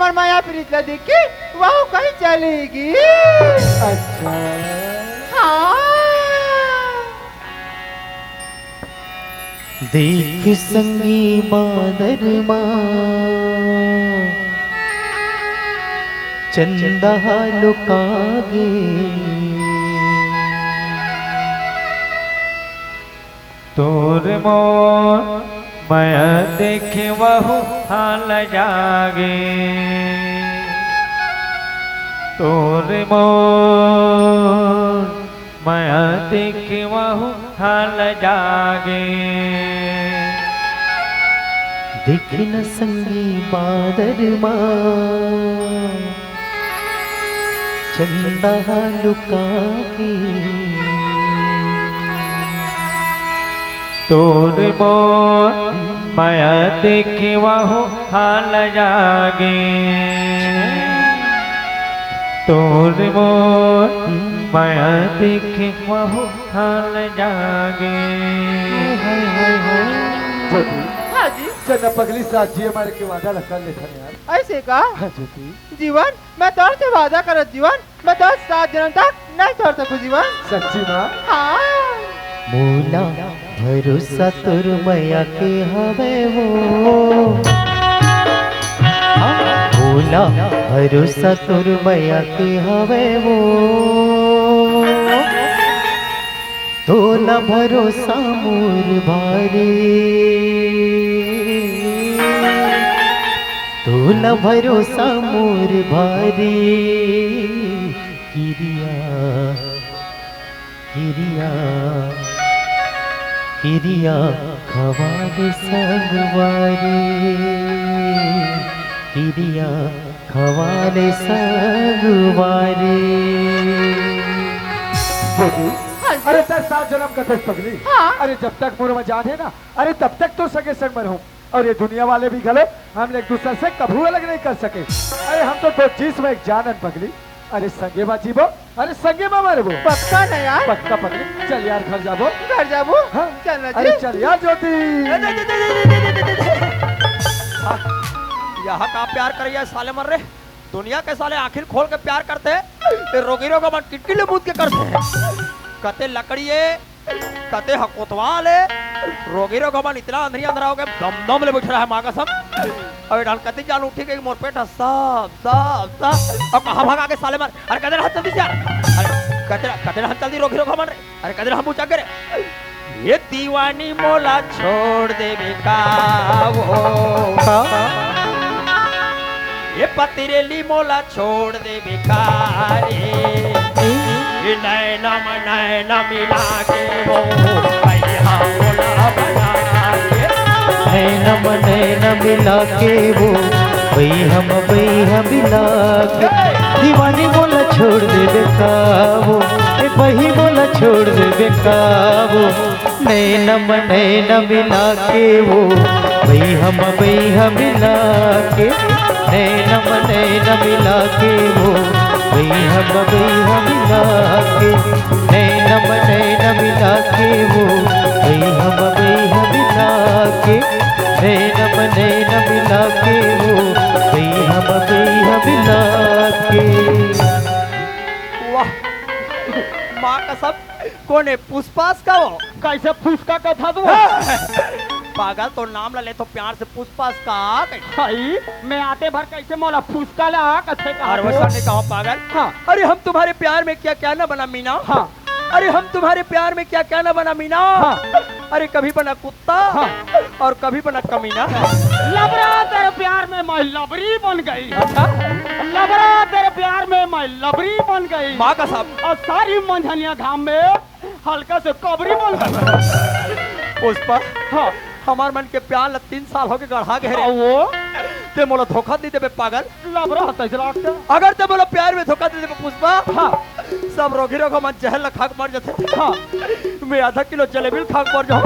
हमार माया प्रीतला देख के वहाँ कहीं चलेगी। अच्छा हाँ देख संगी बादर चंदा लुकागे तोर मोर माया देखे वहु हाल जागे तोर मोर माया देखे वहु हाल जागे देख न संगी बादर चंदा लुकागे तोर मोर माया देखे वहु हाल जागे तोर मोर माया देखे वहु हाल जागे। हाँ जी चन्ना पगली साथ जी हमारे के वादा कर ले यार। ऐसे का हाँ ज्योति जीवन मैं तोर से वादा करत जीवन मैं तो 7 जन्म तक नहीं छोड़ सकूं जीवन। सच्ची माँ हाँ मोला भरोसा तुर मैया के हवे वो मोला भरोसा तुर मैया के हवे वो तोला भरोसा मोर भारी तोला भरोसा मोर भारी किरिया किरिया किरिया खवाले संगवारी किरिया खवाले संगवारी। अरे 10-7 जन्म का थे पगली। हाँ। अरे जब तक मुझ में जान है ना अरे तब तक तो सगे संग में रहूं और ये दुनिया वाले भी गले हम एक दूसरे से कभी अलग नहीं कर सके। अरे हम तो 2 चीज में एक जानन पगली। अरे संगे बाजी बो अरे संगे में मरबो पक्का ना यार पक्का पगली। चल यार घर जाबो घर जाबो। हाँ? चल ना अरे जी चल यार ज्योति यहाँ का प्यार करिए साले मर रहे दुनिया के साले आखिर खोल के प्यार करते हैं रोगी का मन किटकिले बूद के करते हैं कते लकड़िए कते हकोतवाले रोगी का मन इतना अंधरी अंधरा हो गया दम दम ले बैठ रहा है माँ का सब और डाल कते जान उठी गई मोर पेट सब सब सब और कहाँ भागा के साले मर अरे कदर हाथ जल्दी से अरे कदर हाथ जल्दी रोगी का मन अरे कदर हम पूछा करे ये दीवानी मोला छोड़ दे बेका वो ये पतिरेली मोला छोड़ दे बेकारे नैना मिला के वो नैना मिला के वो भैया मिला के दीवानी बोला छोड़ दे बेकाबो वही बोला छोड़ दे बेकाबो नैना मिला के वो भैया मिला के नैना मिला के वो भैया मिला के नैना मिला के वो भैया मिला के नैना मिला के वो भैया मिला के। वाह माँ का सब कौन है पुष्पास का वो कैसे फुसका का था तू पागल तो नाम ला ले तो प्यार से पुष्पास का भाई मैं आते भर कैसे मौला फुसका ला कैसे और वैसा नहीं कहा पागल हाँ अरे हम तुम्हारे प्यार में क्या क्या ना बना मीना हाँ अरे हम तुम्हारे प्यार में क्या क्या ना बना मीना हाँ। अरे कभी बना कुत्ता हाँ। और कभी बना कमीना लबरा तेरे प्यार में मैं लबरी बन गई लबरा तेरे प्यार में मैं लबरी बन गई माँ का साहब और सारी मंझनिया धाम में हल्का से कबरी बन गई पुष्पा हाँ हमार मन के प्यार ला 3 साल हो के गढ़ा घेरे वो ते मोला धोखा दी देबे पागल लबरा तैसे लागता अगर ते मोला प्यार में धोखा दे देबे पुष्पा हाँ सब रोगी रोग मन जहर ला खाक मर जाते हाँ मैं आधा किलो जलेबी खाक मर जाऊँ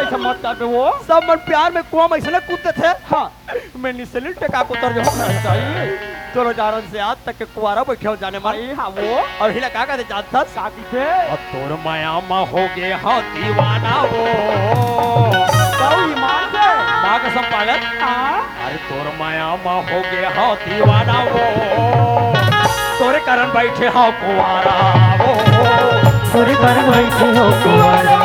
ऐसा मत कर वो सब मन प्यार में कुआं में ऐसे कूदते थे हाँ मैं निसलिल टेका को उतर जाऊँ दोनों जारन से आज तक के कुआरा बैठे हो जाने मारे हाँ वो और हिला का कहते जानता साकी थे और तोर माया मा हो गए हाँ दीवाना वो ईमान से माँ कसम पागल हाँ? अरे तोर माया माँ हो गया हाँ दीवाना वो तोरे कारण बैठे हाँ कुआरा वो तोरे कारण बैठे हो कुंवारा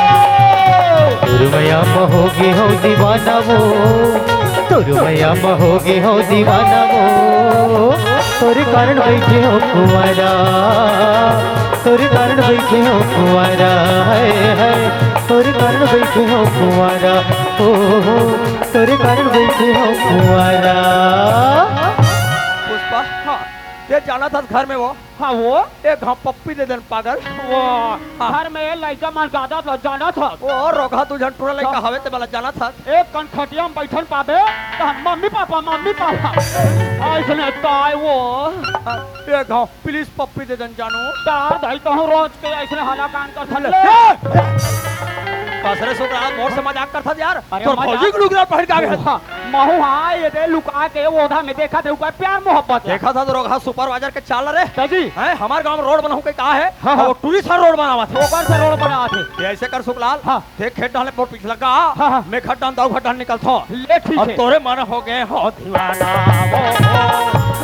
तुरमया महोगे हो दीवाना वो तुरमया महोगे हो दीवाना वो तोरे कारण बैठे हो कुंवारा तोरे कारण बैठे हो कुंवारा है तोरे कारण बैठे हो कुंवारा हो तोरे कारण बैठे हो कुंवारा। पुष्पा हाँ ये जाना था घर में वो हाँ वो एक हाँ पप्पी दे देन पागल वो घर में लड़का मन ज्यादा था जाना था वो रोगा तुझन टूरा लड़का हवे ते वाला जाना था एक कनखटिया में बैठन पाबे तो हम मम्मी पापा ऐसने ताय वो एक हाँ प्लीज पप्पी दे देन जानू तार दाई तो हूँ रोज के ऐसने हाला कान कर थले कसरे सुकरा मोर से मजाक करता यार अरे तोर मजाक- फौजी के लुगड़ा पहन के आ गया हाँ, महू हाँ ये दे लुका के वो उधर में देखा थे ऊपर प्यार मोहब्बत है देखा था तो रोगा सुपरवाइजर के चाल रे जी हैं हमारे गांव में रोड बनाऊ के कहा है हाँ, हाँ। वो टूरिस्ट रोड बनावा था ओकर से रोड बना थे ये ऐसे कर सुकलाल हाँ। देख खेत डाले बहुत पिछला का हाँ, हाँ। मैं खड्डा दाऊ खड्डा निकलता ले ठीक अब है तोरे मन हो गए हो दीवाना वो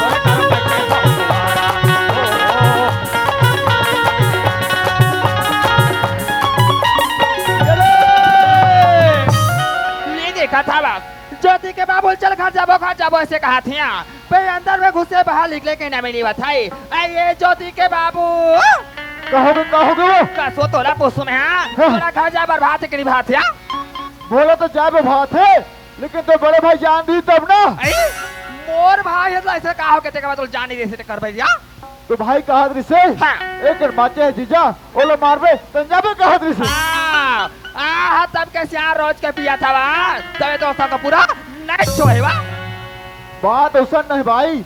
तोरे कारण बैठे हो ये देखा था बस ज्योति के बाबू चल घर जाबो ऐसे कहा थिया पे अंदर में घुसे बाहर निकले के ना मिली बताई ये ज्योति के बाबू कहोगे वो कसो तोला पोसु में हाँ तोला घर जा बर्बाद के निभात या बोला तो जाए वो भात है लेकिन तो बड़े भाई जान दी तब ना मोर भाई है तो ऐसे कहा हो के ते मतलब जानी दे से कर भैया तो भाई कहा से हाँ एक माचे है जीजा ओलो मारबे पंजाबे कहा से हाँ तब कैसे यहाँ रोज के पिया था बस तबे दोस्तों का पूरा नाइट शो है वाह बात उसन नहीं भाई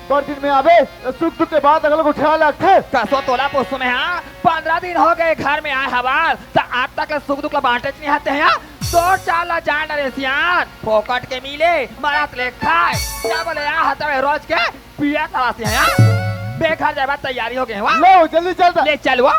पर दिन में आवे सुख दुख के बाद अगले को ख्याल रखे कसो तोला पोसु में हाँ 15 दिन हो गए घर में आए हवाल तो आप तक सुख दुख बांटे नहीं आते हैं तो चाला जान डरे सियान फोकट के मिले मरात ले खाए क्या बोले यहाँ हतवे रोज के पिया तलाशी है बेघर जाए बात तैयारी हो गए वाह लो जल्दी चलता ले चलो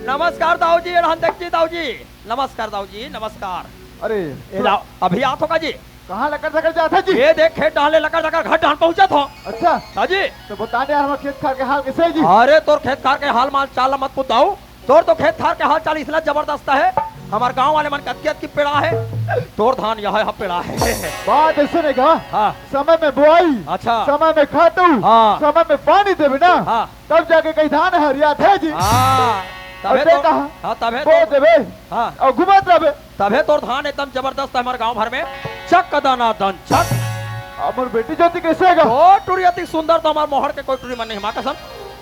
नमस्कार दाऊ जी हंतक जी दाऊ जी नमस्कार दाऊ जी नमस्कार अरे ए लाओ अभी आत होगा जी कहाँ लकड़ लकड़ जाता जी ये देख खेत डाले लकर लकर घर डाल पहुंचा था अच्छा दाऊ जी तो बताने यार हमारे खेत खार के हाल कैसे है जी अरे तोर खेत खार के हाल माल चाल मत पुताऊ तोर तो खेत खार के हाल चाल इसलिए जबरदस्त है हमारे गांव वाले मन कतियत की पेड़ा है तोर धान यह है पेड़ा है बात ऐसे नहीं कहा हाँ समय में बुआई अच्छा समय में खातू हाँ। समय में पानी देवे ना हाँ तब जाके कहीं धान हरियात है जी हाँ तबे अबे तो कहा? हाँ तबे बो तो देवे हाँ और घुमात रहे तबे तोर धान एकदम जबरदस्त है हमारे गांव भर में चक दाना दन चक अमर बेटी ज्योति कैसे है तो टूरी अति सुंदर तो हमारे मोहर के कोई टूरी मन नहीं माँ कसम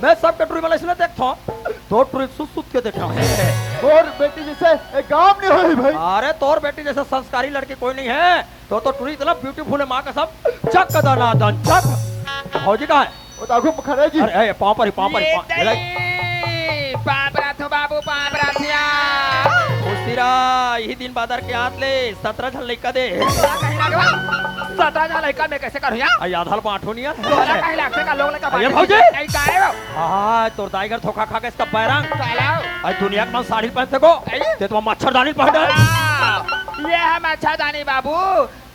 मैं सबके टूरी मन इसलिए देखता हूँ तो टूरी सुत सुत के देखा हूँ और बेटी जैसे एक काम नहीं हुई भाई अरे तोर बेटी जैसे संस्कारी लड़की कोई नहीं है तो टूरी इतना ब्यूटीफुल है माँ कसम चक दाना दन चक भौजी कहाँ है वो ताकू खड़े जी अरे पाँव पर ही पाँव पर ही ये पाँव- ले ले। दई, पापराथो बाबू पापराथिया खुशीरा यही दिन बादर के हाथ ले 17 झन लइका दे तोरा कहीं लगवा 17 जा लड़का मैं कैसे करूँ यार आई आधार पाठो नहीं तोरा है कहीं लगते का लोग लड़का अरे बांटे भौजी! नहीं काहे वो हाँ तोर दाई घर धोखा खा के इसका बैरंग चलाओ आई दुनिया के मन साड़ी पहनते को ते तो मच्छरदानी पहन है ये हम अच्छा दानी बाबू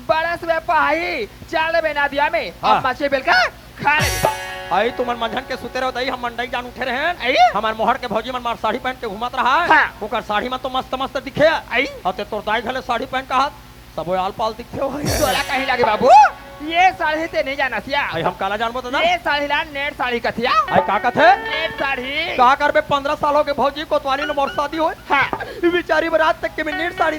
बरस में पहाई चाल बेना दिया में हाँ। अब मछली बेल का खा ले आई तुमन मंझन के सुते रहो दई हम मंडई जान उठे रहे हैं आई हमार मोहर के भौजी मन मार साड़ी पहन के घुमत रहा है हाँ। ओकर साड़ी में तो मस्त मस्त दिखे आई और ते तोर दाई घले साड़ी पहन का हाथ सब आल पाल दिखे हो तोरा कहीं लगे बाबू ये साड़ी ते नहीं जाना सिया आई हम काला जानबो तो ना ये साड़ी ला नेट साड़ी कथिया आई का कथे नेट साड़ी का करबे 15 सालों के भौजी कोतवाली ने मोर शादी होए हाँ बेचारी बरात तक के में नेट साड़ी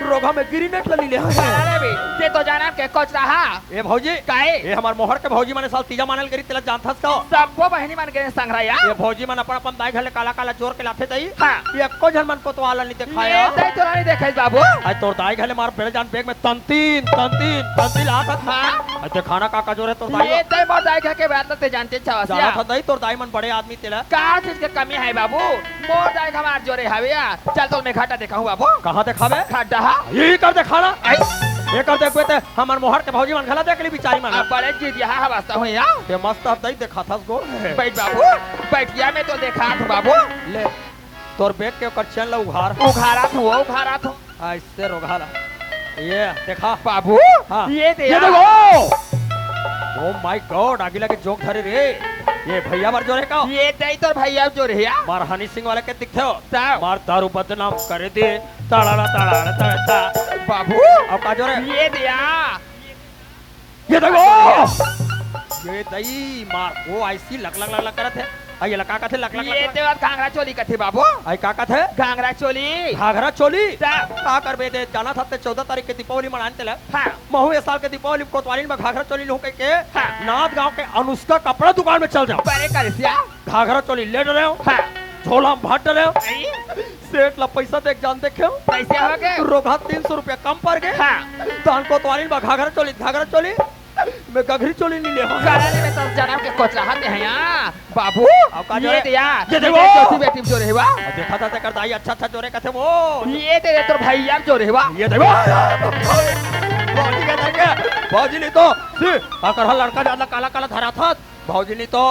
रोगा में गिरी नेट लली ले अरे भी ते तो जाना के कोच रहा ए भौजी काहे ए हमार मोहर के भौजी माने साल तीजा मानल करी तेला जानथस का सबको बहनी मन के संग्रहया ये भौजी मन अपन अपन दाई घले काला काला जोर के लाथे दई हाँ ये एको जन मन कोतवाला नहीं दिखाया ये दई तोरा नहीं देखे बाबू आई तोर दाई घले मार बेड़ जान बैग में तंतीन लात हाँ आई ते खाना का जोर है तोर दाई ये दई मोर दाई के बात ते जानते जाना छवसिया था दई तोर दाई मन बड़े आदमी तेला का चीज के कमी है बाबू मोर दाई हमार जोरे हविया चल तो मैं घाटा देखा हूँ बाबू कहां दिखावे खड्डा यही कर दे खाना आई ये कर देखबे ते हमर मोहर के भौजी मन घला देखली बिचारी मन अब बड़े चीज यहाँ हवास्ता हुई या ये मस्त अब दई देखा था उसको बैठ बाबू बैठिया में तो देखा था बाबू ले तोर बेट के ओकर चैन ला उघार उघारा था ऐसे रोघाला ये देखा बाबू हाँ। ये दे ये देखो ओ माय गॉड आगे लगे जोक धरे रे ये भैया बार जोरे का ये दे तो भैया जो रे या मार हनी सिंह वाले के दिखते हो ताऊ। मार दारू बदनाम करे दे ताड़ा ताड़ा बाबू अब का जोरे ये दिया ये देखो ये दई मार वो ऐसी लक करत है ये लका का थे लक ये दे घाघरा चोली कथे बाबू आई का थे घाघरा चोली घाघरा चोली ताऊ। का करबे दे जाना था 14 तारीख के दीपावली मनाने तेला हाँ महू इस साल के दीपावली कोतवाली में घाघरा चोली लू के हाँ। नाथ गांव के अनुष्का कपड़ा दुकान में चल जाओ बड़े करसिया घाघरा चोली ले रहे हो हाँ झोला में भाट रहे हो आई सेठ ला पैसा देख जान देखे हो कैसे हो गए रोगा 300 रुपया कम पड़ गए हाँ दान कोतवाली में घाघरा चोली मैं गघरी चोली नहीं ले गाड़ी में तो जनाब के कोच रहते हैं यहाँ बाबू अब का जो ये है? दिया ये देखो। चौथी बेटी जो रहेवा देखा था कर दाई अच्छा जोरे कथे वो ये तेरे तो भैया जो रहेवा ये देखो भौजी के करके भौजी नहीं तो सी आकर हर लड़का ज्यादा काला काला धरा था भौजी नहीं तो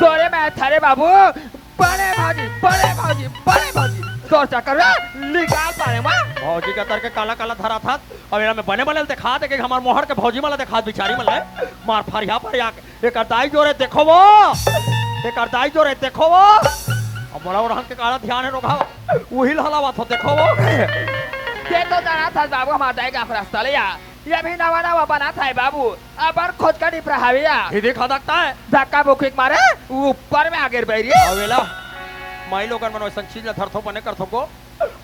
तोरे में थारे बाबू बड़े भाजी तो चक्कर निकाल पाए मां भौजी के तर के काला काला धरा था अब मेरा में बने बने दिखा दे के हमार मोहर के भौजी वाला दिखा बिचारी मला मार फरिया पर आके एक दाई जोरे देखो वो एक दाई जोरे देखो वो अब बड़ा रहन के काला ध्यान है रोका वही हलावा था देखो वो ये तो जाना था बाबू हमारा जाएगा रास्ता ले ये भी नवा बना था बाबू अब खोज कर प्रहाविया ये देखा सकता है धक्का बुकिंग मारे ऊपर में आगे बैरी अवेला माई लोगन मन वैसन चीज धरथो बने करथो को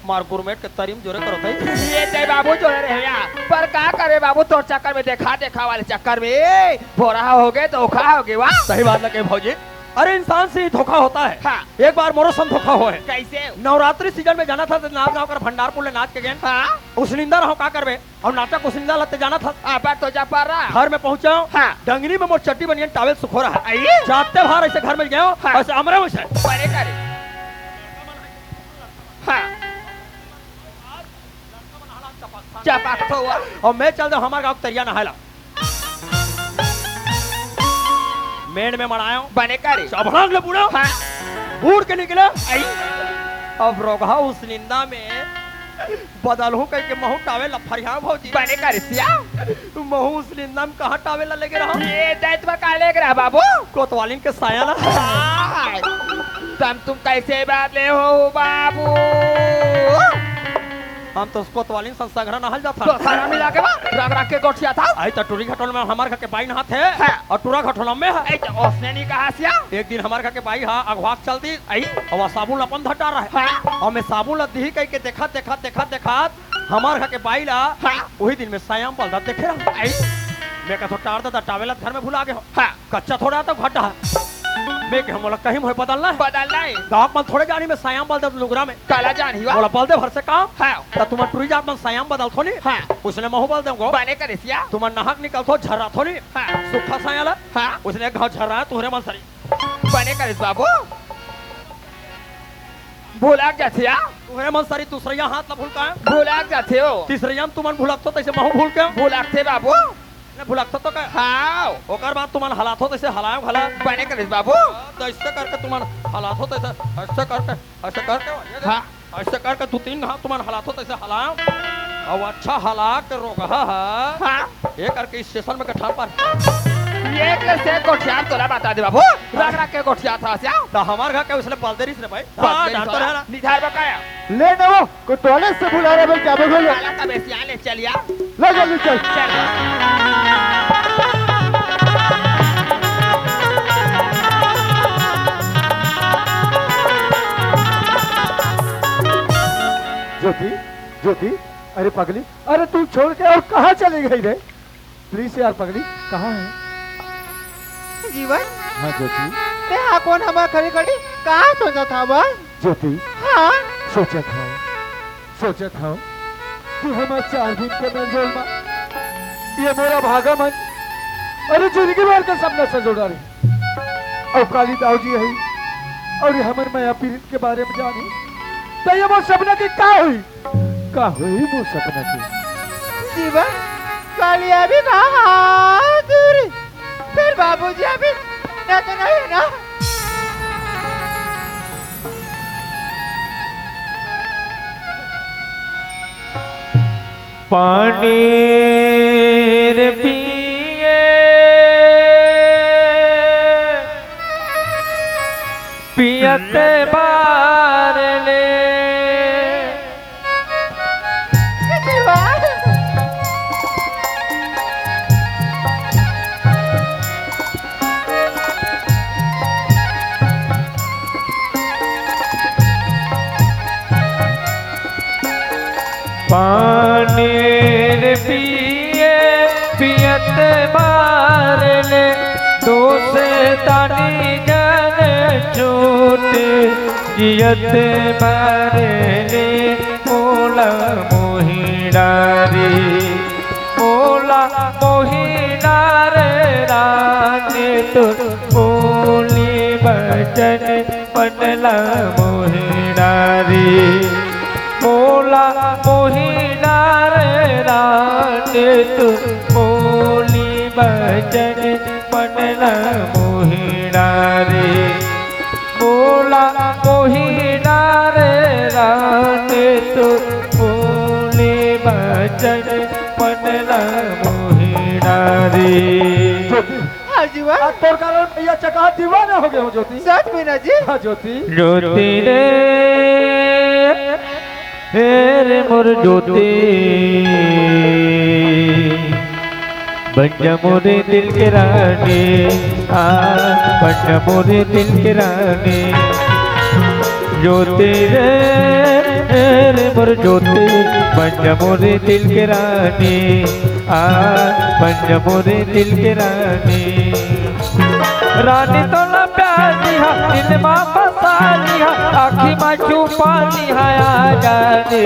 मार गुरमेट के तरीम जोरे करो थे ये ते बाबू जो रहे यहाँ पर क्या करे बाबू तो चक्कर में देखा वाले चक्कर में भोरा हो गए धोखा हो गए वाह सही बात लगे भौजी अरे इंसान से ही धोखा होता है हाँ। एक बार मोरो संग धोखा हो है कैसे नवरात्रि सीजन में जाना था तो नाच गाँव कर भंडारपुर ले नाच के गए हाँ उसनिंदा रहो का करबे और नाटक उसनिंदा लते जाना था अब तो जा पा रहा घर में पहुंचा हाँ। डंगरी में मोर चट्टी बनियन टावल सुखो रहा है आइए जाते बाहर ऐसे घर में गए हाँ। ऐसे अमरे वैसे परे करे हाँ चपाक तो हुआ और मैं चल दो हमारे गाँव तरिया नहायला मेड़ में मनाया बने करे चबड़ांग ले बूढ़ा हाँ बूढ़ के निकला आई अब रोगा उस निंदा में बदल हूँ कह के महू टावे लफरिया भौजी बने करे सिया महू उस निंदा में कहाँ टावे ला लगे रहा ये दैत में काले रहा बाबू कोतवालिन के साया ला हाँ। तुम कैसे बात ले हो बाबू हम तो उसको कोतवालिन संसंग्रह नहल जाता तो खाना मिला के रंग रंग के गोठिया था आई तो टूरी घटोल में हमारे घर के बाई नहा थे हाँ। और टूरा घटोल में है ऐ तो उसने नहीं कहा सिया एक दिन हमारे घर के बाई हाँ अगवाक चलती आई और वह साबुन अपन धटा रहा है हाँ और मैं साबुन ला दी कह के देखा हमारे घर के बाई ला हाँ। वही दिन में सायाम बलदा देखे रहा आई मैं कहता टार दादा टावेला घर में भुला गए हो हाँ कच्चा थोड़ा तो घटा है मैं कह बोला कहीं मुझे बदलना है बदलना है गाँव में थोड़े जानी में सायाम बलदा लुगरा में काला जान ही बोला बल दे भर से काम हाँ तो तुम टूरी जात में सायाम बदल थो नहीं हाँ उसने महू बल देंगो बने करे सिया तुम नहक निकल थो झर्रा थो नहीं हाँ सुखा साया ला हाँ उसने घाव झर्रा है तुहरे मन सरी बने करे बाबू भूलाक जाते या तुहरे मन सरी दूसरे हाथ ला भूलता है भूलाक जाते हो तीसरे तुमन भूलक तो तैसे महू भूल के भूलाक थे बाबू ने भूलक तो का हाँ ओकर बाद तुमन हलात हो तैसे हलायो भला बने करे बाबू तो ऐसे करके तुमन हलात हो तैसे ऐसे करके हाँ ऐसे करके दो तीन घाव तुमन हलात हो तैसे हलायो और अच्छा हला के रोगा हाँ ये करके स्टेशन में कठार पर ये कैसे गोठिया तोला बता दे बाबू रंग रंग के गोठिया था सिया तो हमारे घर के उसने बलदेरी से भाई हाँ डांटो है ना निधार बकाया ले ना वो को टॉयलेट से बुला रहे भाई क्या बोलो काला का बेसिया ले चलिया ले जल्दी चल चल ज्योति ज्योति अरे पगली अरे तू छोड़ के और कहाँ चली गई रे प्लीज यार पगली कहाँ है जीवन हाँ ज्योति ते हाँ कौन हमारा खड़ी खड़ी कहाँ सोचा था बस ज्योति हाँ सोचा था तू हमारे 4 दिन के मंजोल में ये मेरा भागा मन अरे जिंदगी भर का सपना से जोड़ा रही और काली दाऊ जी है और ये हमर माया पीरित के बारे में जानी तो ये वो सपना की का हुई वो सपना की जीवन कालिया भी बहादुर। फिर बाबूजी अभी ना तो नहीं ना। पानी रे पिए पियते बार ले पानी रे पिए पियत बार ले दोसे तानी जन छूट जियत बार ले मोला मोहिडारी मोला मोहिडारे रानी तो बोली बचन पनला मोहिडारी मोला मोहिनार रानी तू बोली बचन पनला मोहिनारे मोला मोहिनार रानी तू बोली बचन पनला मोहिनारे। हाँ जी वाह। आज तोर कारण भैया चका दीवाना हो गए हो ज्योति। सच में ना जी। हाँ ज्योति। ज्योति रे रे मोर ज्योति बन जा मोरे दिल के रानी आ बन जा मोरे दिल के रानी ज्योति रे मोर ज्योति बन जा मोरे दिल के रानी आ बन जा मोरे दिल के रानी रानी तो ना प्यार दिया दिल माँ फसा लिया आखी माँ छुपा लिया आ जाने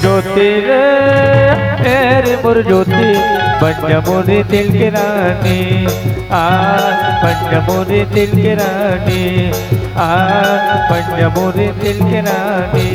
ज्योति रे मोर ज्योति बन जा मोरे दिल के रानी आ बन जा मोरे दिल के रानी आ बन जा मोरे दिल के रानी।